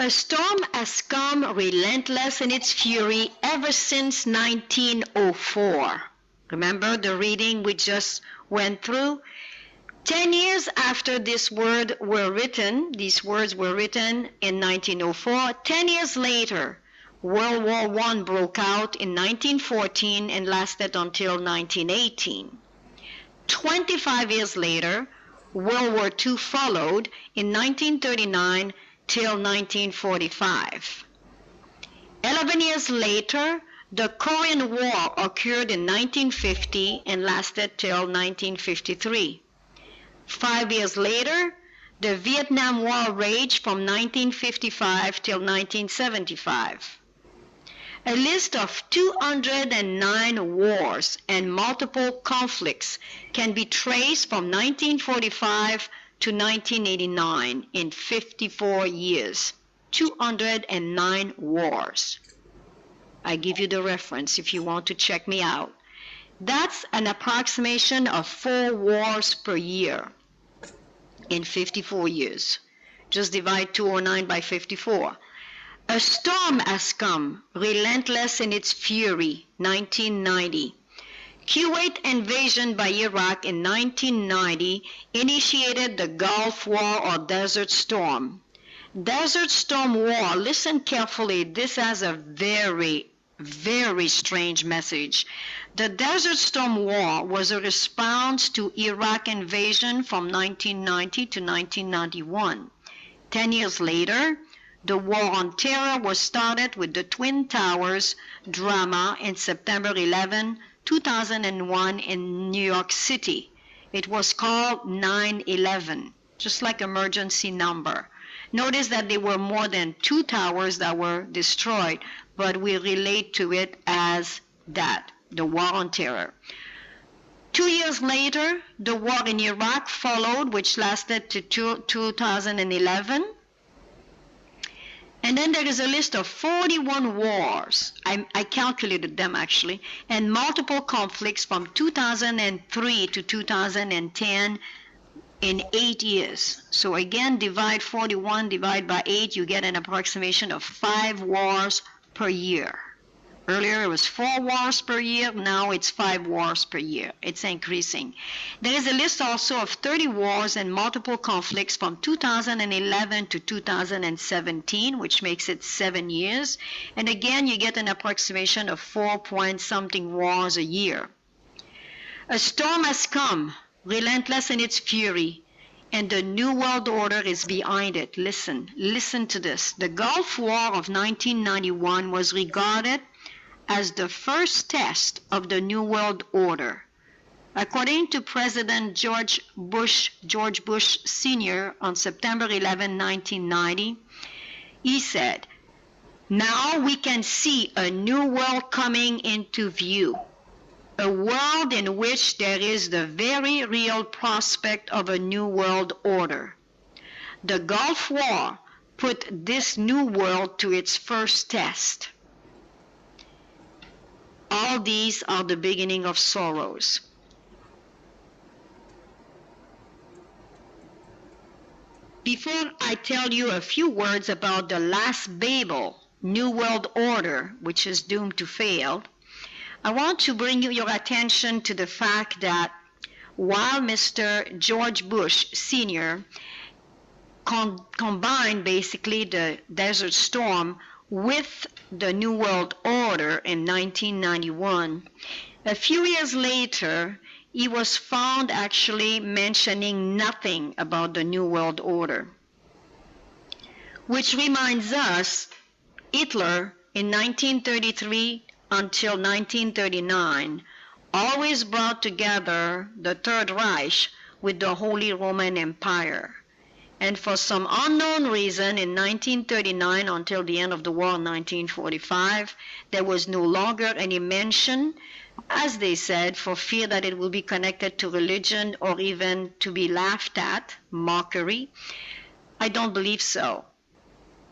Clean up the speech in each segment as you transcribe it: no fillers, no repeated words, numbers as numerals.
A storm has come relentless in its fury ever since 1904. Remember the reading we just went through? 10 years after these words were written in 1904, 10 years later, World War I broke out in 1914 and lasted until 1918. 25 years later, World War II followed in 1939 till 1945. 11 years later, the Korean War occurred in 1950 and lasted till 1953. 5 years later, the Vietnam War raged from 1955 till 1975. A list of 209 wars and multiple conflicts can be traced from 1945 to 1989 in 54 years. 209 wars. I give you the reference if you want to check me out. That's an approximation of 4 wars per year in 54 years. Just divide 209 by 54. A storm has come, relentless in its fury, 1990. Kuwait invasion by Iraq in 1990 initiated the Gulf War or Desert Storm. Desert Storm War, listen carefully, this has a very, very strange message. The Desert Storm War was a response to Iraq invasion from 1990 to 1991. 10 years later, the War on Terror was started with the Twin Towers drama in September 11, 2001 in New York City. It was called 9/11, just like emergency number. Notice that there were more than 2 towers that were destroyed, but we relate to it as that, the War on Terror. 2 years later, the war in Iraq followed, which lasted to 2011. And then there is a list of 41 wars, I calculated them actually, and multiple conflicts from 2003 to 2010 in 8 years. So again, divide 41, divide by 8, you get an approximation of 5 wars per year. Earlier it was 4 wars per year, now it's 5 wars per year. It's increasing. There is a list also of 30 wars and multiple conflicts from 2011 to 2017, which makes it 7 years. And again, you get an approximation of 4-point-something wars a year. A storm has come, relentless in its fury, and the New World Order is behind it. Listen to this. The Gulf War of 1991 was regarded as the first test of the New World Order. According to President George Bush Sr. on September 11, 1990, he said, "Now we can see a new world coming into view, a world in which there is the very real prospect of a new world order. The Gulf War put this new world to its first test. All these are the beginning of sorrows." Before I tell you a few words about the last Babel, New World Order, which is doomed to fail, I want to bring your attention to the fact that while Mr. George Bush Sr. combined basically the Desert Storm with the New World Order in 1991. A few years later, he was found actually mentioning nothing about the New World Order. Which reminds us, Hitler in 1933 until 1939 always brought together the Third Reich with the Holy Roman Empire. And for some unknown reason, in 1939 until the end of the war in 1945, there was no longer any mention, as they said, for fear that it will be connected to religion or even to be laughed at, mockery. I don't believe so.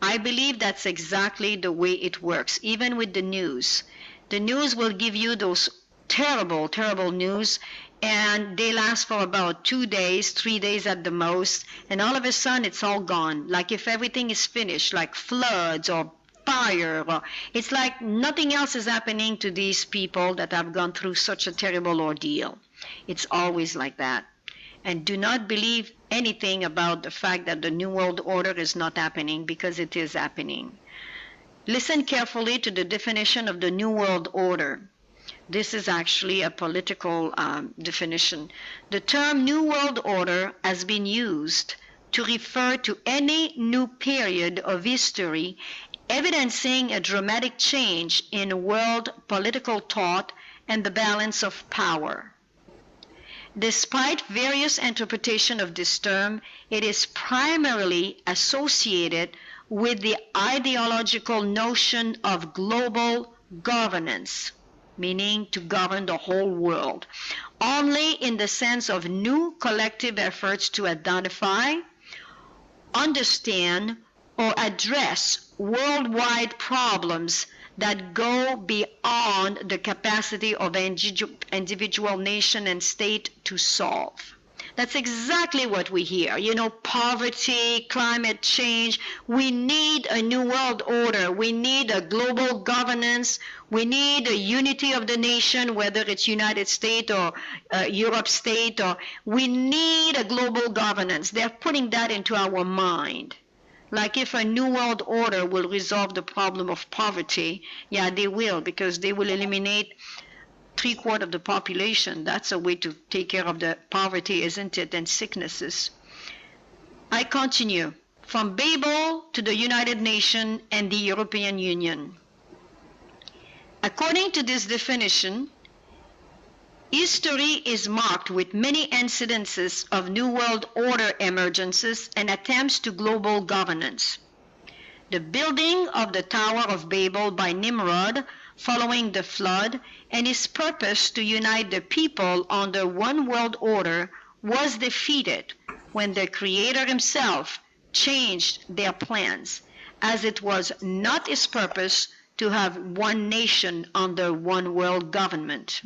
I believe that's exactly the way it works, even with the news. The news will give you those terrible, terrible news, and they last for about 2 days, 3 days at the most, and all of a sudden it's all gone, like if everything is finished, like floods or fire, or it's like nothing else is happening to these people that have gone through such a terrible ordeal. It's always like that. And do not believe anything about the fact that the New World Order is not happening, because it is happening. Listen carefully to the definition of the New World Order. This is actually a political definition. The term New World Order has been used to refer to any new period of history evidencing a dramatic change in world political thought and the balance of power. Despite various interpretations of this term, it is primarily associated with the ideological notion of global governance, meaning to govern the whole world, only in the sense of new collective efforts to identify, understand, or address worldwide problems that go beyond the capacity of individual nation and state to solve. That's exactly what we hear. You know, poverty, climate change. We need a new world order. We need a global governance. We need a unity of the nation, whether it's United States or Europe state, or we need a global governance. They're putting that into our mind. Like if a new world order will resolve the problem of poverty, yeah, they will, because they will eliminate 3/4 of the population. That's a way to take care of the poverty, isn't it, and sicknesses. I continue. From Babel to the United Nations and the European Union. According to this definition, history is marked with many incidences of New World Order emergences and attempts to global governance. The building of the Tower of Babel by Nimrod following the flood, and his purpose to unite the people under one world order was defeated when the Creator himself changed their plans, as it was not his purpose to have one nation under one world government.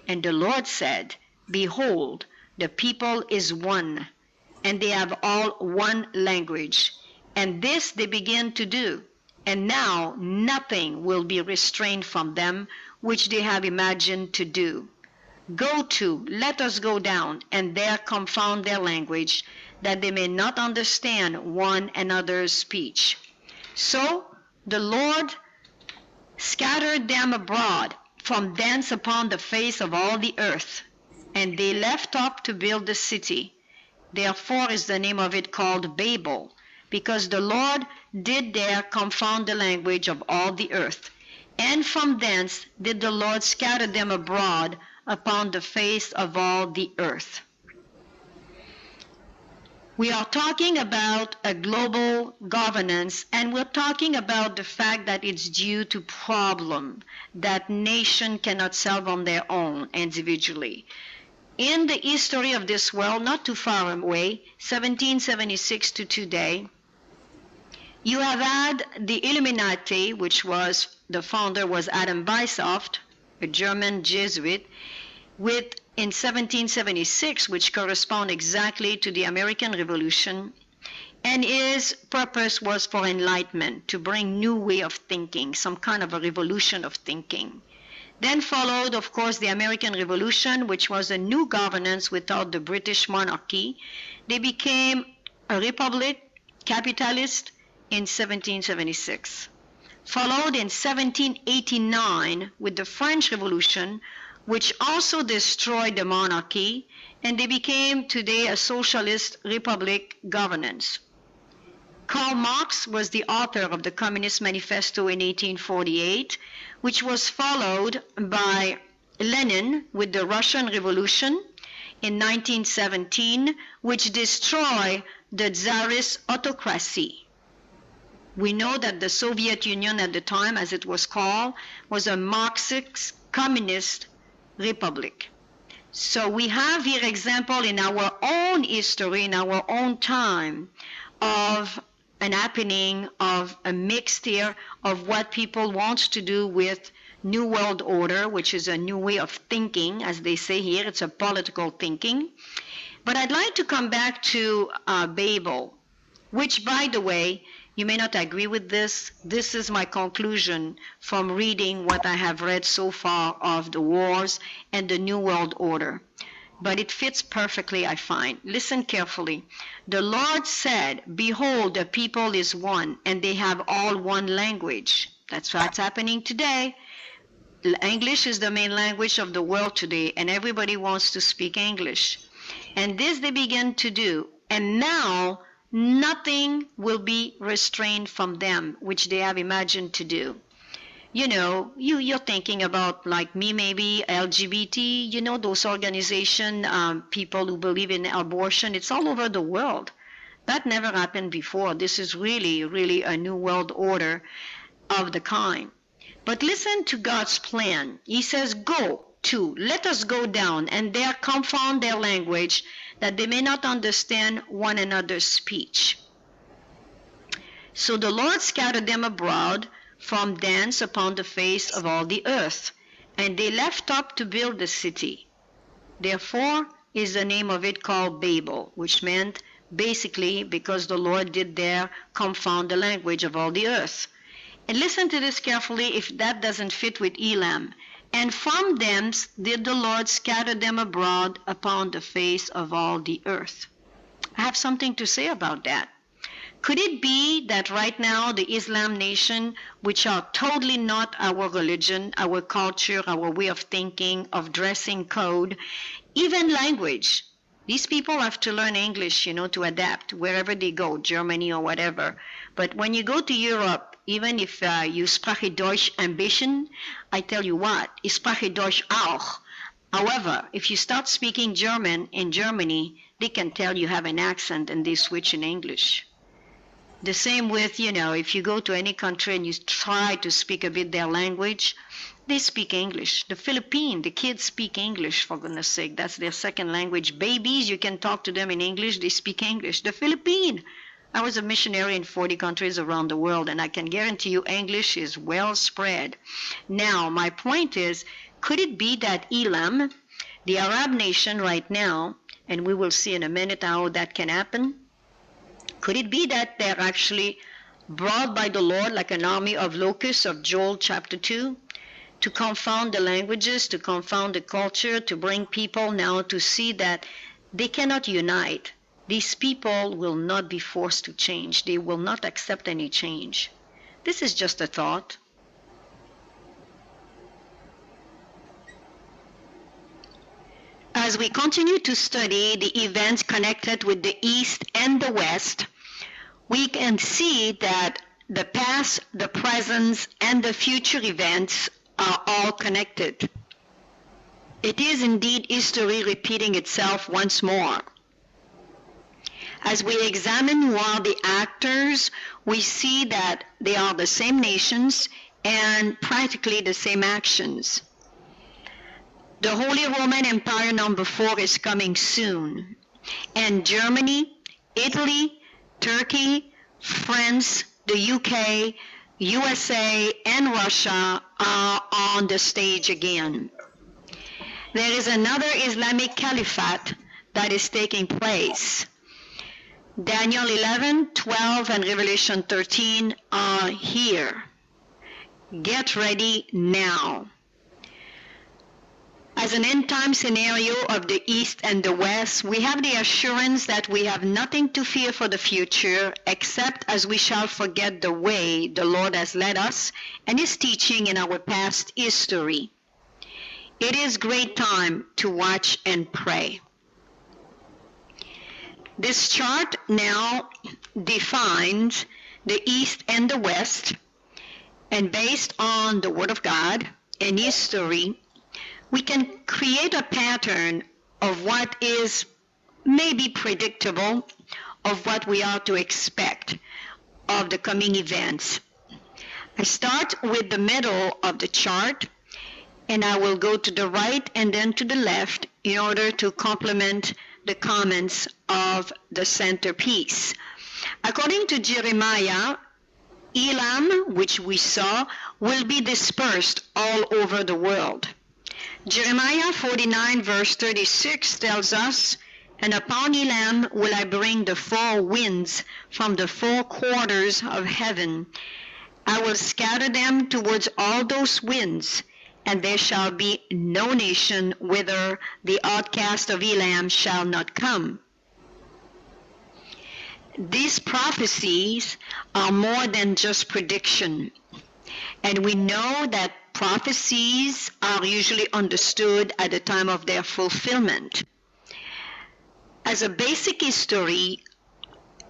And the Lord said, Behold, the people is one, and they have all one language. And this they begin to do. And now nothing will be restrained from them which they have imagined to do. Go to, let us go down, and there confound their language, that they may not understand one another's speech. So the Lord scattered them abroad from thence upon the face of all the earth, and they left up to build the city. Therefore is the name of it called Babel, because the Lord did there confound the language of all the earth. And from thence did the Lord scatter them abroad upon the face of all the earth. We are talking about a global governance, and we're talking about the fact that it's due to problem that nation cannot solve on their own individually. In the history of this world, not too far away, 1776 to today, you have had the Illuminati, which was, the founder was Adam Weishaupt, a German Jesuit, with in 1776, which correspond exactly to the American Revolution, and his purpose was for enlightenment, to bring new way of thinking, some kind of a revolution of thinking. Then followed, of course, the American Revolution, which was a new governance without the British monarchy. They became a republic, capitalist, in 1776. Followed in 1789 with the French Revolution, which also destroyed the monarchy, and they became today a socialist republic governance. Karl Marx was the author of the Communist Manifesto in 1848, which was followed by Lenin with the Russian Revolution in 1917, which destroyed the Tsarist autocracy. We know that the Soviet Union at the time, as it was called, was a Marxist communist republic. So we have here example in our own history, in our own time, of an happening of a mix here of what people want to do with New World Order, which is a new way of thinking, as they say here. It's a political thinking. But I'd like to come back to Babel, which, by the way, you may not agree with this. This is my conclusion from reading what I have read so far of the wars and the New World Order. But it fits perfectly, I find. Listen carefully. The Lord said, "Behold, the people is one, and they have all one language." That's what's happening today. English is the main language of the world today, and everybody wants to speak English. And this they begin to do. And now, nothing will be restrained from them, which they have imagined to do. You know, you're thinking about, like me maybe, LGBT, you know, those organization, people who believe in abortion. It's all over the world. That never happened before. This is really, really a new world order of the kind. But listen to God's plan. He says, "Go to, let us go down, and there confound their language, that they may not understand one another's speech." So the Lord scattered them abroad from thence upon the face of all the earth, and they left up to build the city. Therefore is the name of it called Babel, which meant basically because the Lord did there confound the language of all the earth. And listen to this carefully if that doesn't fit with Elam. "And from thence did the Lord scatter them abroad upon the face of all the earth." I have something to say about that. Could it be that right now the Islam nation, which are totally not our religion, our culture, our way of thinking, of dressing code, even language, these people have to learn English, you know, to adapt wherever they go, Germany or whatever. But when you go to Europe, even if you spreche Deutsch ein bisschen, I tell you what, ich spreche Deutsch auch. However, if you start speaking German in Germany, they can tell you have an accent and they switch in English. The same with, you know, if you go to any country and you try to speak a bit their language, they speak English. The Philippines, the kids speak English, for goodness sake. That's their second language. Babies, you can talk to them in English, they speak English. The Philippines, I was a missionary in 40 countries around the world, and I can guarantee you English is well spread. Now, my point is, could it be that Elam, the Arab nation right now, and we will see in a minute how that can happen, could it be that they're actually brought by the Lord like an army of locusts of Joel chapter 2 to confound the languages, to confound the culture, to bring people now to see that they cannot unite? These people will not be forced to change. They will not accept any change. This is just a thought. As we continue to study the events connected with the East and the West, we can see that the past, the present, and the future events are all connected. It is indeed history repeating itself once more. As we examine who are the actors, we see that they are the same nations and practically the same actions. The Holy Roman Empire number 4 is coming soon, and Germany, Italy, Turkey, France, the UK, USA, and Russia are on the stage again. There is another Islamic caliphate that is taking place. Daniel 11, 12, and Revelation 13 are here. Get ready now. As an end-time scenario of the East and the West, we have the assurance that we have nothing to fear for the future, except as we shall forget the way the Lord has led us and His teaching in our past history. It is great time to watch and pray. This chart now defines the East and the West, and based on the Word of God and history, we can create a pattern of what is maybe predictable, of what we are to expect of the coming events. I start with the middle of the chart, and I will go to the right and then to the left in order to complement the comments of the centerpiece. According to Jeremiah Elam, which we saw, will be dispersed all over the world. Jeremiah 49 verse 36 tells us, "And upon Elam will I bring the four winds from the four quarters of heaven. I will scatter them towards all those winds, and there shall be no nation whither the outcast of Elam shall not come." These prophecies are more than just prediction. And we know that prophecies are usually understood at the time of their fulfillment. As a basic history,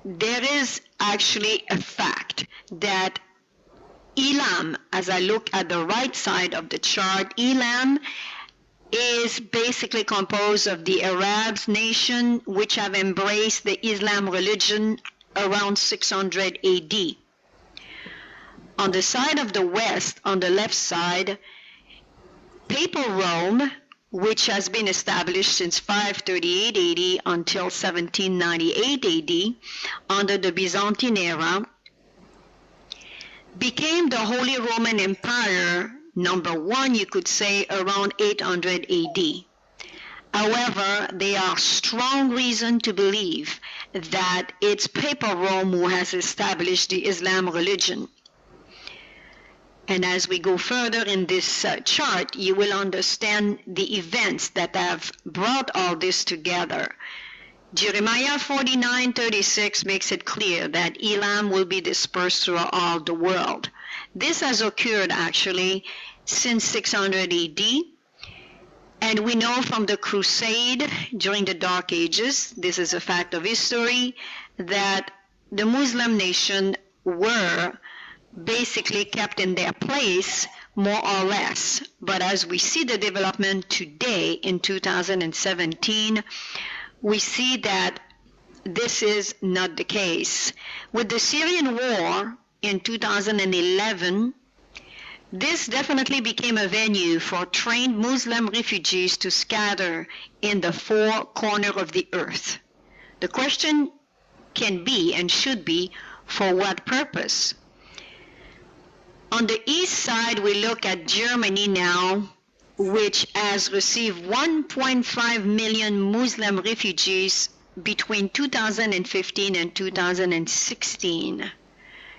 there is actually a fact that Elam, as I look at the right side of the chart, Elam is basically composed of the Arab nation which have embraced the Islam religion around 600 AD. On the side of the west, on the left side, Papal Rome, which has been established since 538 AD until 1798 AD under the Byzantine era, became the Holy Roman Empire, number one, you could say, around 800 AD. However, there are strong reasons to believe that it's Papal Rome who has established the Islam religion. And as we go further in this chart, you will understand the events that have brought all this together. Jeremiah 49:36 makes it clear that Elam will be dispersed throughout all the world. This has occurred actually since 600 AD, and we know from the crusade during the Dark Ages, this is a fact of history, that the Muslim nation were basically kept in their place more or less. But as we see the development today in 2017, we see that this is not the case. With the Syrian war in 2011, this definitely became a venue for trained Muslim refugees to scatter in the four corners of the earth. The question can be and should be, for what purpose? On the east side, we look at Germany now, which has received 1.5 million Muslim refugees between 2015 and 2016.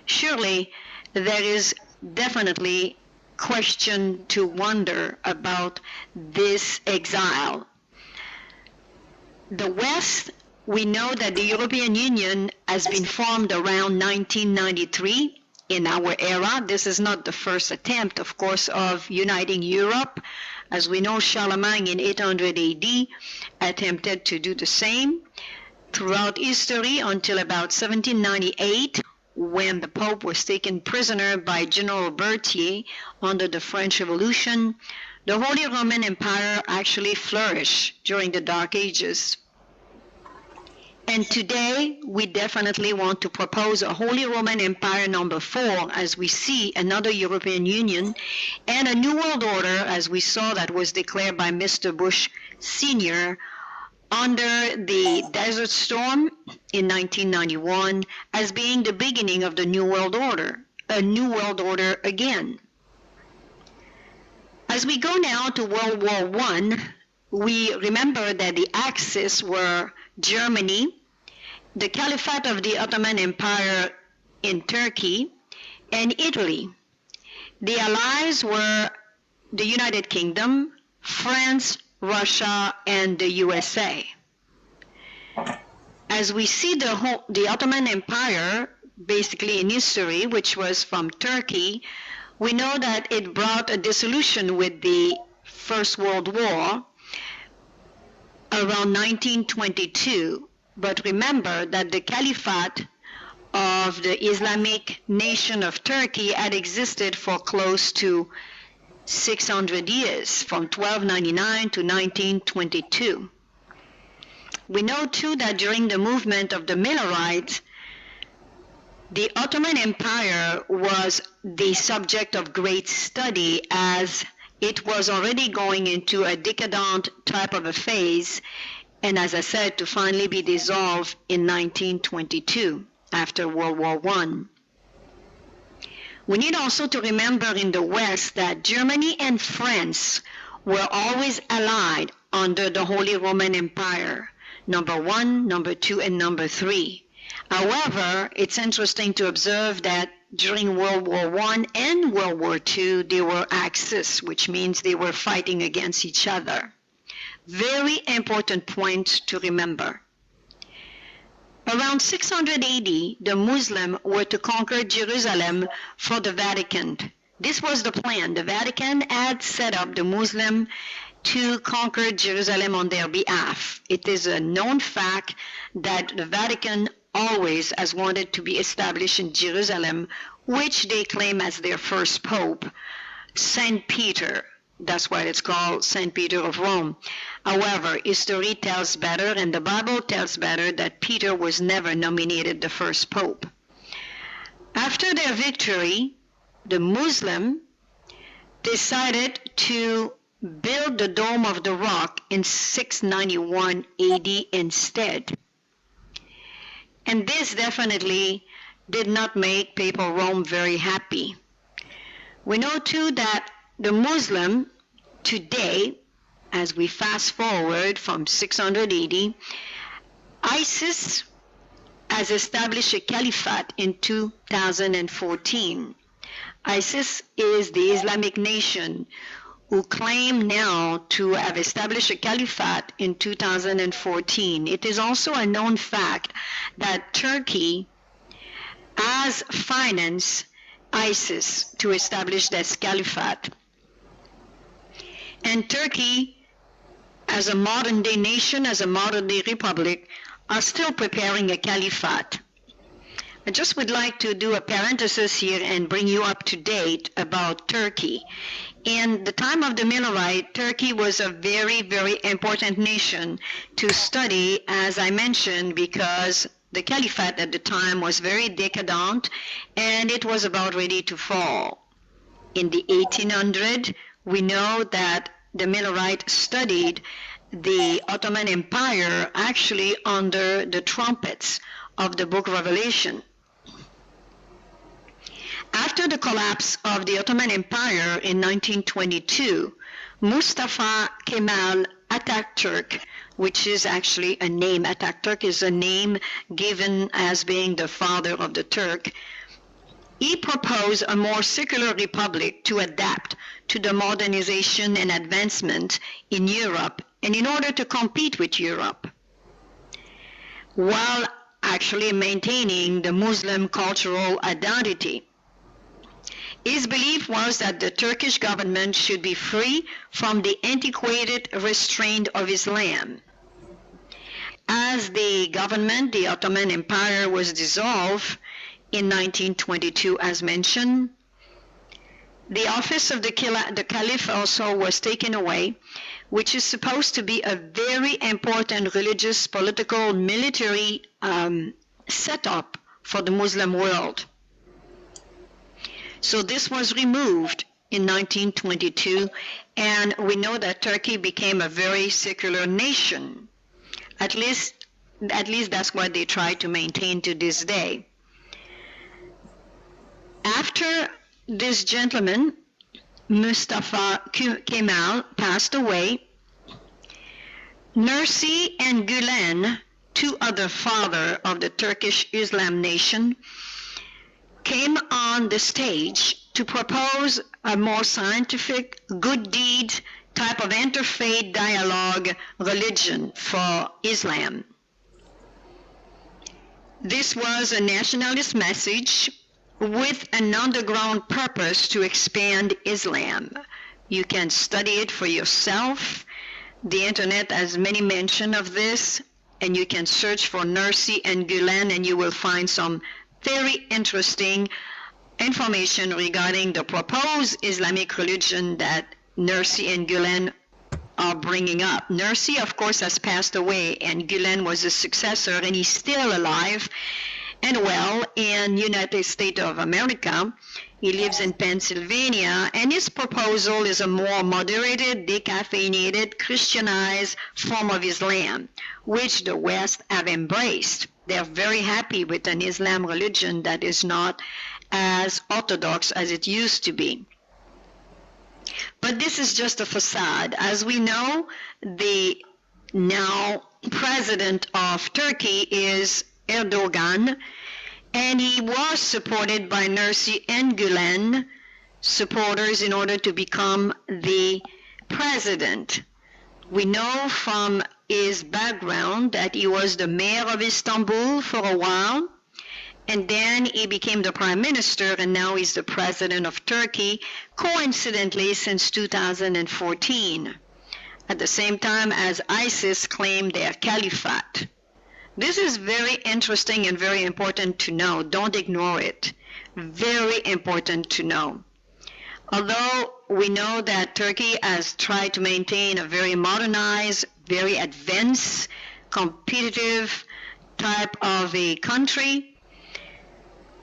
Surely there is definitely question to wonder about this exile. The West, we know that the European Union has been formed around 1993 in our era. This is not the first attempt, of course, of uniting Europe. As we know, Charlemagne in 800 AD attempted to do the same. Throughout history until about 1798, when the Pope was taken prisoner by General Berthier under the French Revolution, the Holy Roman Empire actually flourished during the Dark Ages. And today, we definitely want to propose a Holy Roman Empire number 4, as we see another European Union, and a New World Order, as we saw that was declared by Mr. Bush Sr. under the Desert Storm in 1991 as being the beginning of the New World Order, a New World Order again. As we go now to World War I, we remember that the axis were Germany, the Caliphate of the Ottoman Empire in Turkey, and Italy. The allies were the United Kingdom, France, Russia, and the USA. As we see the Ottoman Empire, basically in history, which was from Turkey, we know that it brought a dissolution with the First World War around 1922. But remember that the Caliphate of the Islamic nation of Turkey had existed for close to 600 years, from 1299 to 1922. We know too that during the movement of the Millerites, the Ottoman Empire was the subject of great study, as it was already going into a decadent type of a phase, and as I said, to finally be dissolved in 1922 after World War I. We need also to remember in the West that Germany and France were always allied under the Holy Roman Empire, number 1, number 2, and number 3. However, it's interesting to observe that during World War I and World War II, they were Axis, which means they were fighting against each other. Very important point to remember. Around 600 AD, the Muslims were to conquer Jerusalem for the Vatican. This was the plan. The Vatican had set up the Muslim to conquer Jerusalem on their behalf. It is a known fact that the Vatican always has wanted to be established in Jerusalem, which they claim as their first pope, Saint Peter. That's why it's called Saint Peter of Rome. However, history tells better, and the Bible tells better, that Peter was never nominated the first pope. After their victory, the Muslim decided to build the Dome of the Rock in 691 AD instead. And this definitely did not make Papal Rome very happy. We know too that the Muslim today, as we fast forward from 600 AD, ISIS has established a caliphate in 2014. ISIS is the Islamic nation who claim now to have established a caliphate in 2014. It is also a known fact that Turkey has financed ISIS to establish this caliphate. And Turkey, as a modern-day nation, as a modern-day republic, are still preparing a caliphate. I just would like to do a parenthesis here and bring you up to date about Turkey. In the time of the Millerite, Turkey was a very, very important nation to study, as I mentioned, because the caliphate at the time was very decadent and it was about ready to fall. In the 1800s, we know that the Millerite studied the Ottoman Empire actually under the trumpets of the book Revelation. After the collapse of the Ottoman Empire in 1922, Mustafa Kemal Atatürk, which is actually a name, Atatürk is a name given as being the father of the Turk, he proposed a more secular republic to adapt to the modernization and advancement in Europe and in order to compete with Europe, while actually maintaining the Muslim cultural identity. His belief was that the Turkish government should be free from the antiquated restraint of Islam. As the government, the Ottoman Empire, was dissolved in 1922, as mentioned, the office of the Caliph also was taken away, which is supposed to be a very important religious, political, military setup for the Muslim world. So this was removed in 1922, and we know that Turkey became a very secular nation. At least that's what they try to maintain to this day. After this gentleman, Mustafa Kemal, passed away, Nursi and Gülen, two other fathers of the Turkish Islam nation, came on the stage to propose a more scientific, good deed type of interfaith dialogue religion for Islam. This was a nationalist message with an underground purpose to expand Islam. You can study it for yourself. The internet has many mention of this, and you can search for Nursi and Gülen and you will find some very interesting information regarding the proposed Islamic religion that Nursi and Gülen are bringing up. Nursi, of course, has passed away, and Gülen was his successor, and he's still alive and well in United States of America. He lives in Pennsylvania, and his proposal is a more moderated, decaffeinated, Christianized form of Islam, which the West have embraced. They're very happy with an Islam religion that is not as orthodox as it used to be. But this is just a facade. As we know, the now president of Turkey is Erdogan, and he was supported by Nursi and Gülen supporters in order to become the president. We know from his background that he was the mayor of Istanbul for a while, and then he became the prime minister, and now he's the president of Turkey, coincidentally since 2014, at the same time as ISIS claimed their caliphate. This is very interesting and very important to know. Don't ignore it. Very important to know. Although we know that Turkey has tried to maintain a very modernized, very advanced, competitive type of a country,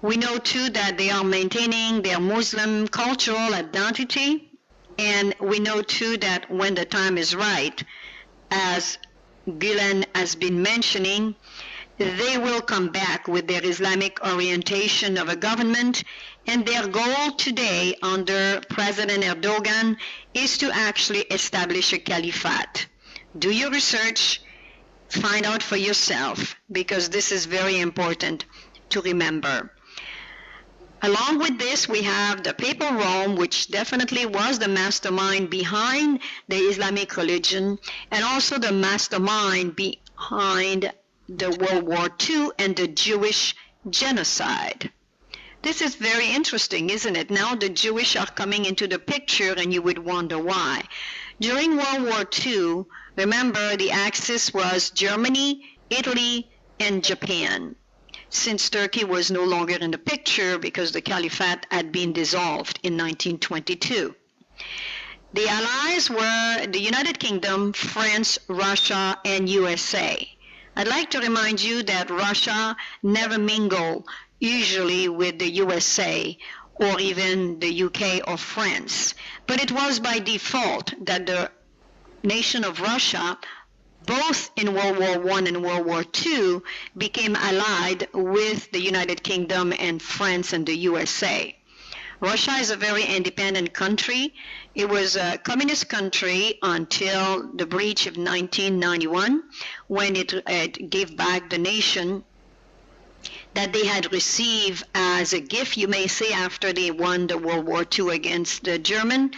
we know too that they are maintaining their Muslim cultural identity, and we know too that when the time is right, as Gülen has been mentioning, they will come back with their Islamic orientation of a government, and their goal today under President Erdogan is to actually establish a caliphate. Do your research, find out for yourself, because this is very important to remember. Along with this, we have the Papal Rome, which definitely was the mastermind behind the Islamic religion, and also the mastermind behind the World War II and the Jewish genocide. This is very interesting, isn't it? Now the Jewish are coming into the picture, and you would wonder why. During World War II, remember, the axis was Germany, Italy, and Japan, since Turkey was no longer in the picture because the caliphate had been dissolved in 1922. The allies were the United Kingdom, France, Russia, and USA. I'd like to remind you that Russia never mingled usually with the USA or even the UK or France, but it was by default that the nation of Russia, both in World War I and World War II, became allied with the United Kingdom and France and the USA. Russia is a very independent country. It was a communist country until the breach of 1991, when it gave back the nation that they had received as a gift, you may say, after they won the World War II against the German.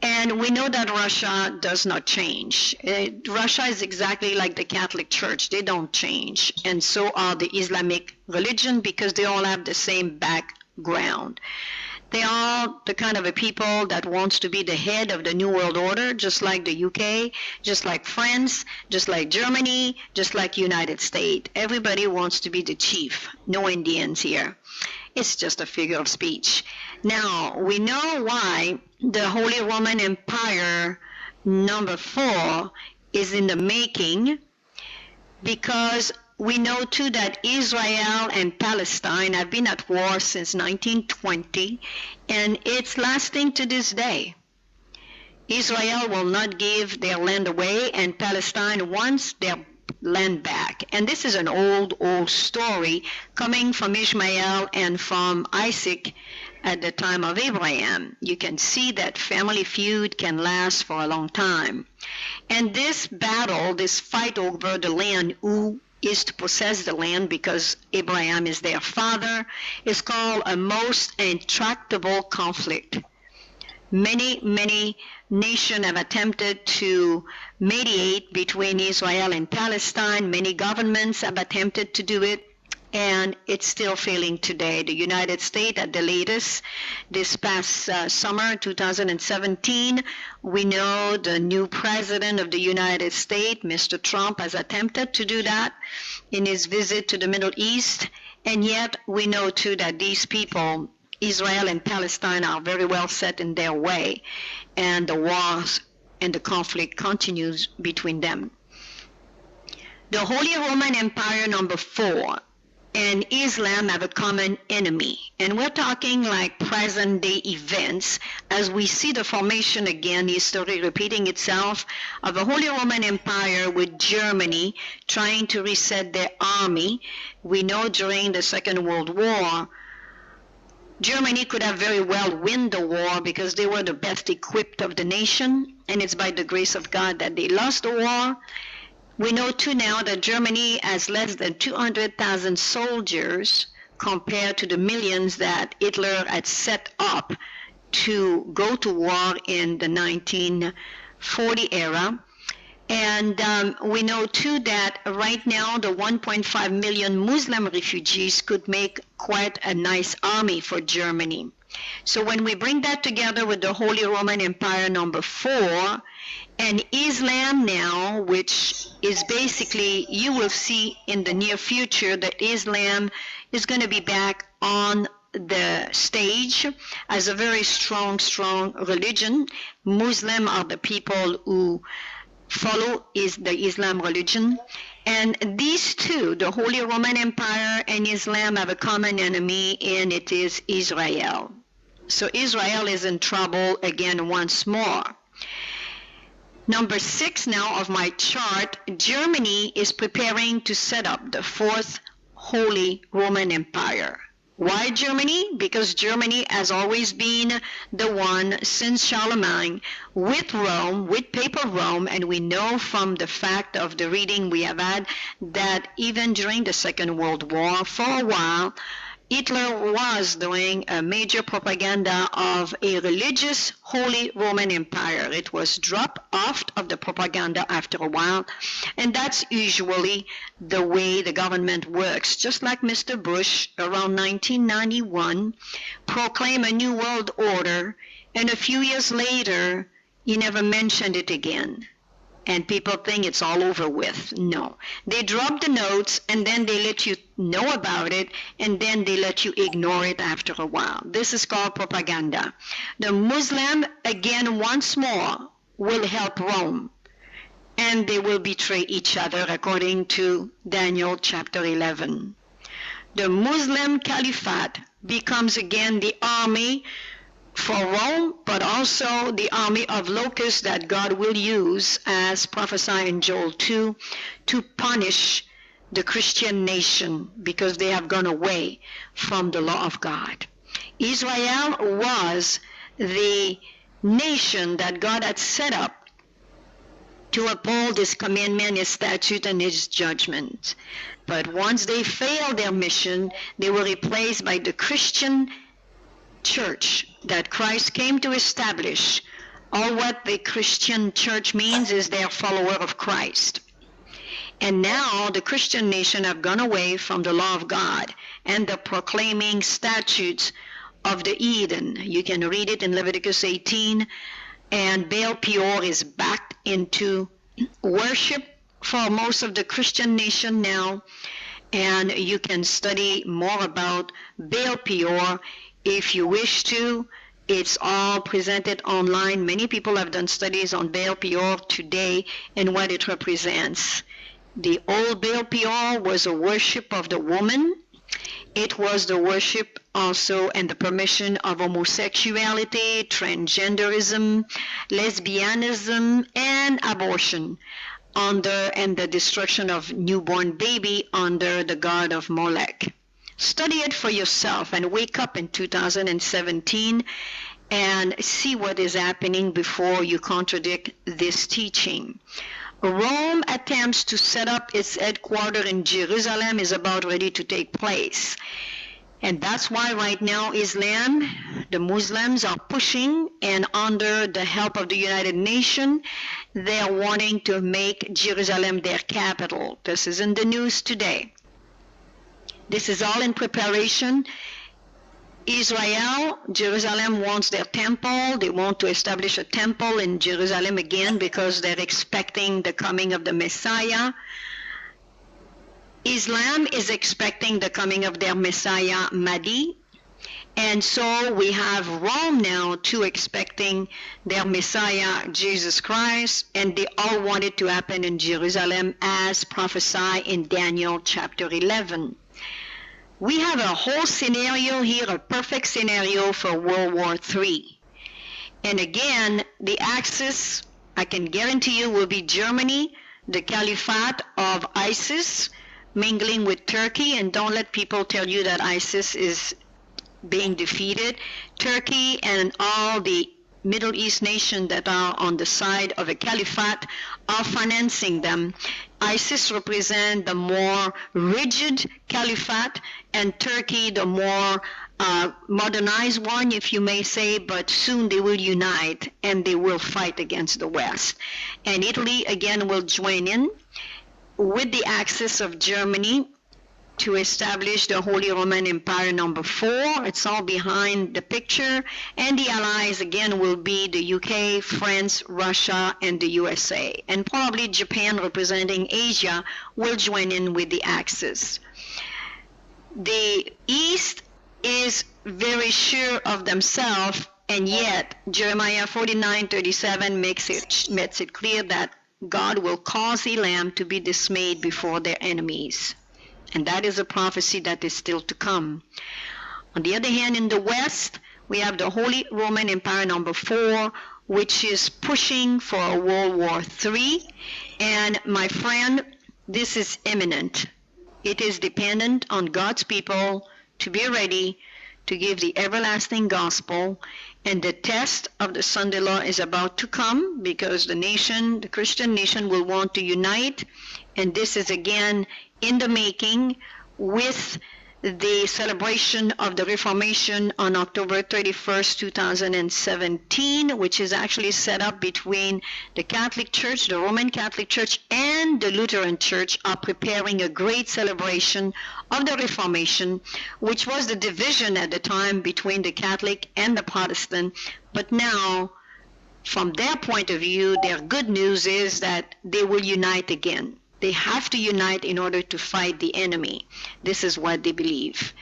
And we know that Russia does not change. Russia is exactly like the Catholic Church. They don't change. And so are the Islamic religion, because they all have the same background. They are the kind of a people that wants to be the head of the New World Order, just like the UK, just like France, just like Germany, just like United States. Everybody wants to be the chief. No Indians here. It's just a figure of speech. Now, we know why the Holy Roman Empire number 4 is in the making, because we know too that Israel and Palestine have been at war since 1920, and it's lasting to this day. Israel will not give their land away, and Palestine wants their land back. And this is an old story coming from Ishmael and from Isaac at the time of Abraham. You can see that family feud can last for a long time. And this battle, this fight over the land, who is to possess the land because Abraham is their father, is called a most intractable conflict. Many nations have attempted to mediate between Israel and Palestine. Many governments have attempted to do it, and it's still failing today. The United States, at the latest, this past summer, 2017, we know the new president of the United States, Mr. Trump, has attempted to do that in his visit to the Middle East, and yet we know too that these people, Israel and Palestine, are very well set in their way, and the wars and the conflict continues between them. The Holy Roman Empire number 4 and Islam have a common enemy, and we're talking like present day events as we see the formation again, history repeating itself, of a Holy Roman Empire with Germany trying to reset their army. We know during the Second World War, Germany could have very well win the war because they were the best equipped of the nation, and it's by the grace of God that they lost the war. We know too now that Germany has less than 200,000 soldiers compared to the millions that Hitler had set up to go to war in the 1940 era. And we know too that right now the 1.5 million Muslim refugees could make quite a nice army for Germany. So when we bring that together with the Holy Roman Empire number 4 and Islam now, which is basically, you will see in the near future that Islam is going to be back on the stage as a very strong religion. Muslim are the people who follow is the Islam religion. And these two, the Holy Roman Empire and Islam, have a common enemy, and it is Israel. So Israel is in trouble again once more. Number 6 now of my chart, Germany is preparing to set up the 4th Holy Roman Empire. Why Germany? Because Germany has always been the one since Charlemagne with Rome, with Papal Rome, and we know from the fact of the reading we have had that even during the Second World War, for a while, Hitler was doing a major propaganda of a religious Holy Roman Empire. It was dropped off of the propaganda after a while, and that's usually the way the government works. Just like Mr. Bush around 1991 proclaimed a new world order, and a few years later he never mentioned it again. And people think it's all over with. No. They drop the notes and then they let you know about it and then they let you ignore it after a while. This is called propaganda. The Muslim, again, once more, will help Rome. And they will betray each other according to Daniel chapter 11. The Muslim Caliphate becomes again the army for Rome, but also the army of locusts that God will use, as prophesied in Joel 2, to punish the Christian nation because they have gone away from the law of God. Israel was the nation that God had set up to uphold his commandment, his statute, and his judgment. But once they failed their mission, they were replaced by the Christian church that Christ came to establish. All what the Christian church means is they are follower of Christ. And now the Christian nation have gone away from the law of God and the proclaiming statutes of the heathen. You can read it in Leviticus 18. And Baal Peor is back into worship for most of the Christian nation now. And you can study more about Baal Peor if you wish to. It's all presented online. Many people have done studies on Baal Peor today and what it represents. The old Baal Peor was a worship of the woman. It was the worship also and the permission of homosexuality, transgenderism, lesbianism, and abortion and the destruction of newborn baby under the god of Molech. Study it for yourself and wake up in 2017 and see what is happening before you contradict this teaching. Rome attempts to set up its headquarters in Jerusalem is about ready to take place. And that's why right now Islam, the Muslims are pushing, and under the help of the United Nations, they are wanting to make Jerusalem their capital. This is in the news today. This is all in preparation. Israel, Jerusalem wants their temple. They want to establish a temple in Jerusalem again because they're expecting the coming of the Messiah. Islam is expecting the coming of their Messiah, Mahdi. And so we have Rome now too expecting their Messiah, Jesus Christ, and they all want it to happen in Jerusalem as prophesied in Daniel chapter 11. We have a whole scenario here, a perfect scenario for World War III. And again, the axis, I can guarantee you, will be Germany, the caliphate of ISIS, mingling with Turkey. And don't let people tell you that ISIS is being defeated. Turkey and all the Middle East nations that are on the side of a caliphate are financing them. ISIS represents the more rigid caliphate, and Turkey the more modernized one, if you may say, but soon they will unite and they will fight against the West. And Italy again will join in with the axis of Germany to establish the Holy Roman Empire number 4. It's all behind the picture. And the allies again will be the UK, France, Russia, and the USA. And probably Japan, representing Asia, will join in with the Axis. The East is very sure of themselves, and yet Jeremiah 49:37 makes it clear that God will cause Elam to be dismayed before their enemies. And that is a prophecy that is still to come. On the other hand, in the West, we have the Holy Roman Empire number 4, which is pushing for a World War III. And my friend, this is imminent. It is dependent on God's people to be ready to give the everlasting gospel. And the test of the Sunday law is about to come, because the Christian nation will want to unite. And this is again in the making with the celebration of the Reformation on October 31st, 2017, which is actually set up between the Catholic Church, the Roman Catholic Church, and the Lutheran Church are preparing a great celebration of the Reformation, which was the division at the time between the Catholic and the Protestant. But now, from their point of view, their good news is that they will unite again. They have to unite in order to fight the enemy. This is what they believe.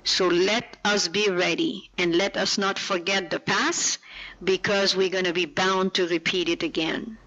So let us be ready, and let us not forget the past, because we're going to be bound to repeat it again.